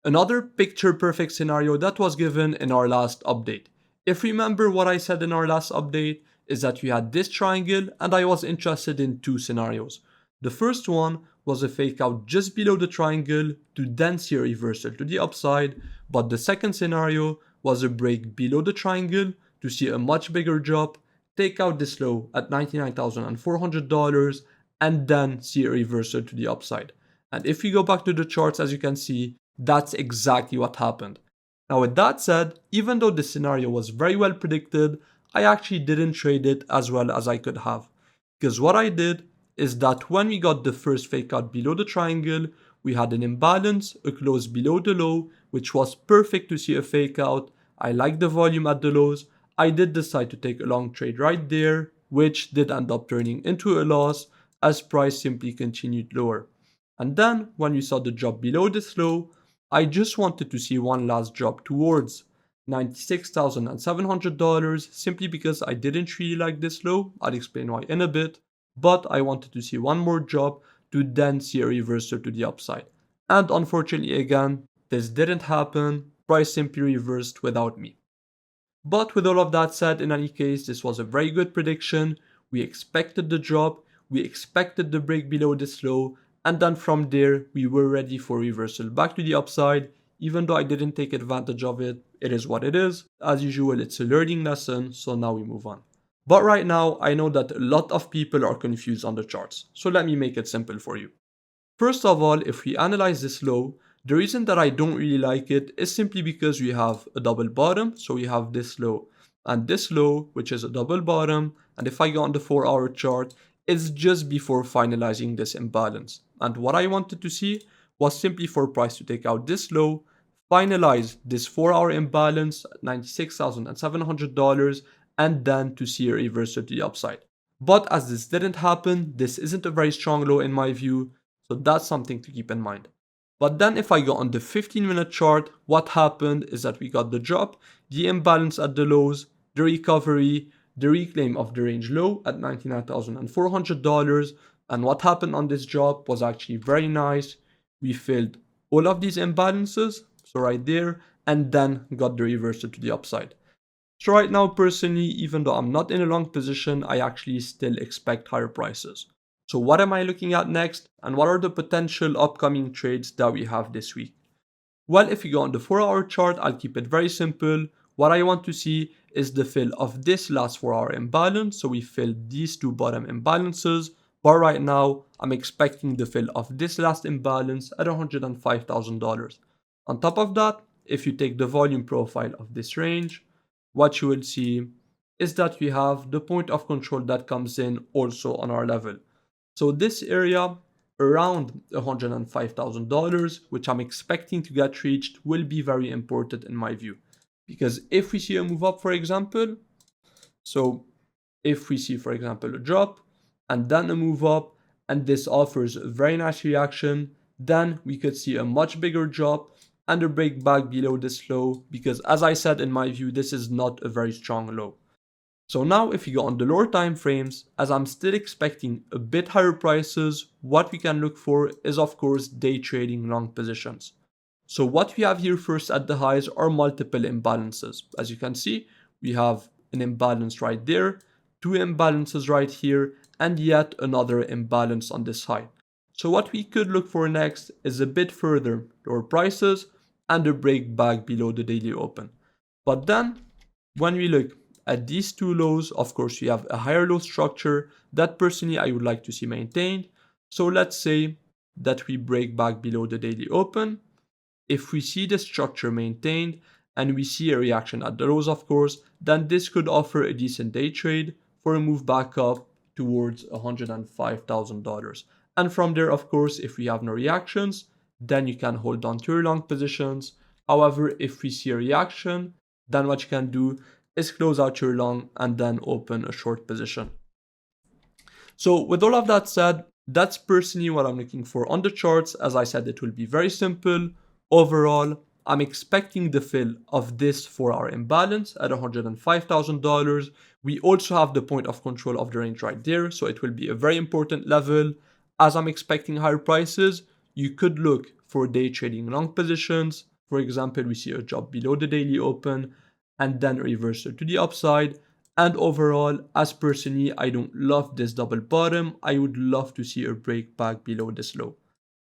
Another picture perfect scenario that was given in our last update. If you remember what I said in our last update is that we had this triangle and I was interested in two scenarios. The first one was a fake out just below the triangle to then see a reversal to the upside, but the second scenario was a break below the triangle to see a much bigger drop, take out this low at $99,400 and then see a reversal to the upside. And if you go back to the charts, as you can see, that's exactly what happened. Now with that said, even though this scenario was very well predicted, I actually didn't trade it as well as I could have. Because what I did is that when we got the first fake out below the triangle, we had an imbalance, a close below the low, which was perfect to see a fake out. I liked the volume at the lows. I did decide to take a long trade right there, which did end up turning into a loss as price simply continued lower. And then when we saw the drop below this low, I just wanted to see one last drop towards $96,700 simply because I didn't really like this low. I'll explain why in a bit, but I wanted to see one more drop to then see a reversal to the upside. And unfortunately again, this didn't happen. Price simply reversed without me. But with all of that said, in any case, this was a very good prediction. We expected the drop, we expected the break below this low, and then from there, we were ready for reversal back to the upside. Even though I didn't take advantage of it, it is what it is. As usual, it's a learning lesson, so now we move on. But right now, I know that a lot of people are confused on the charts, so let me make it simple for you. First of all, if we analyze this low, the reason that I don't really like it is simply because we have a double bottom, so we have this low and this low, which is a double bottom, and if I go on the 4-hour chart, it's just before finalizing this imbalance. And what I wanted to see was simply for price to take out this low, finalize this 4-hour imbalance at $96,700, and then to see a reversal to the upside. But as this didn't happen, this isn't a very strong low in my view, so that's something to keep in mind. But then if I go on the 15-minute chart, what happened is that we got the drop, the imbalance at the lows, the recovery, the reclaim of the range low at $99,400, and what happened on this drop was actually very nice. We filled all of these imbalances, so right there, and then got the reversal to the upside. So right now, personally, even though I'm not in a long position, I actually still expect higher prices. So what am I looking at next, and what are the potential upcoming trades that we have this week? Well, if you go on the 4-hour chart, I'll keep it very simple. What I want to see is the fill of this last 4-hour imbalance. So we filled these two bottom imbalances, but right now I'm expecting the fill of this last imbalance at $105,000. On top of that, if you take the volume profile of this range, what you will see is that we have the point of control that comes in also on our level. So this area around $105,000, which I'm expecting to get reached, will be very important in my view. Because if we see a move up, for example, so if we see, for example, a drop and then a move up, and this offers a very nice reaction, then we could see a much bigger drop and a break back below this low, because as I said, in my view, this is not a very strong low. So now if you go on the lower time frames, as I'm still expecting a bit higher prices, what we can look for is of course day trading long positions. So what we have here first at the highs are multiple imbalances. As you can see, we have an imbalance right there, two imbalances right here, and yet another imbalance on this high. So what we could look for next is a bit further lower prices and a break back below the daily open. But then when we look at these two lows, of course, we have a higher low structure that personally I would like to see maintained. So let's say that we break back below the daily open. If we see the structure maintained and we see a reaction at the lows, of course, then this could offer a decent day trade for a move back up towards $105,000. And from there, of course, if we have no reactions, then you can hold on to your long positions. However, if we see a reaction, then what you can do is close out your long and then open a short position. So with all of that said, that's personally what I'm looking for on the charts. As I said, it will be very simple. Overall, I'm expecting the fill of this 4-hour imbalance at $105,000. We also have the point of control of the range right there, so it will be a very important level. As I'm expecting higher prices, you could look for day trading long positions. For example, we see a drop below the daily open and then a reversal to the upside. And overall, as personally, I don't love this double bottom. I would love to see a break back below this low.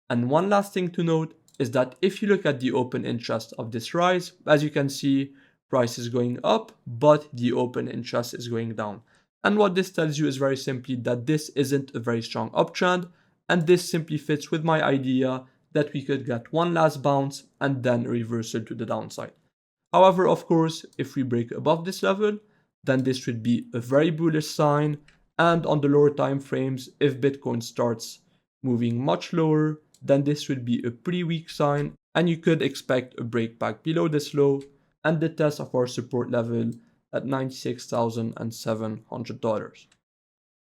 And one last thing to note is that if you look at the open interest of this rise, as you can see, price is going up, but the open interest is going down. And what this tells you is very simply that this isn't a very strong uptrend, and this simply fits with my idea that we could get one last bounce and then a reversal to the downside. However, of course, if we break above this level, then this would be a very bullish sign, and on the lower time frames, if Bitcoin starts moving much lower, then this would be a pretty weak sign, and you could expect a break back below this low and the test of our support level at $96,700.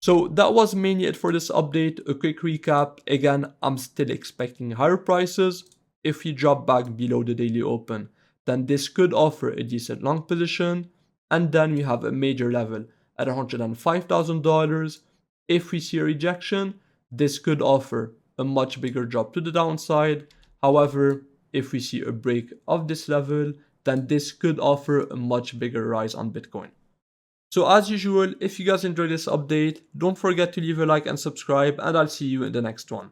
So that was mainly it for this update. A quick recap. Again, I'm still expecting higher prices. If we drop back below the daily open, then this could offer a decent long position. And then we have a major level at $105,000. If we see a rejection, this could offer a much bigger drop to the downside. However, if we see a break of this level, then this could offer a much bigger rise on Bitcoin. So as usual, if you guys enjoyed this update, don't forget to leave a like and subscribe, and I'll see you in the next one.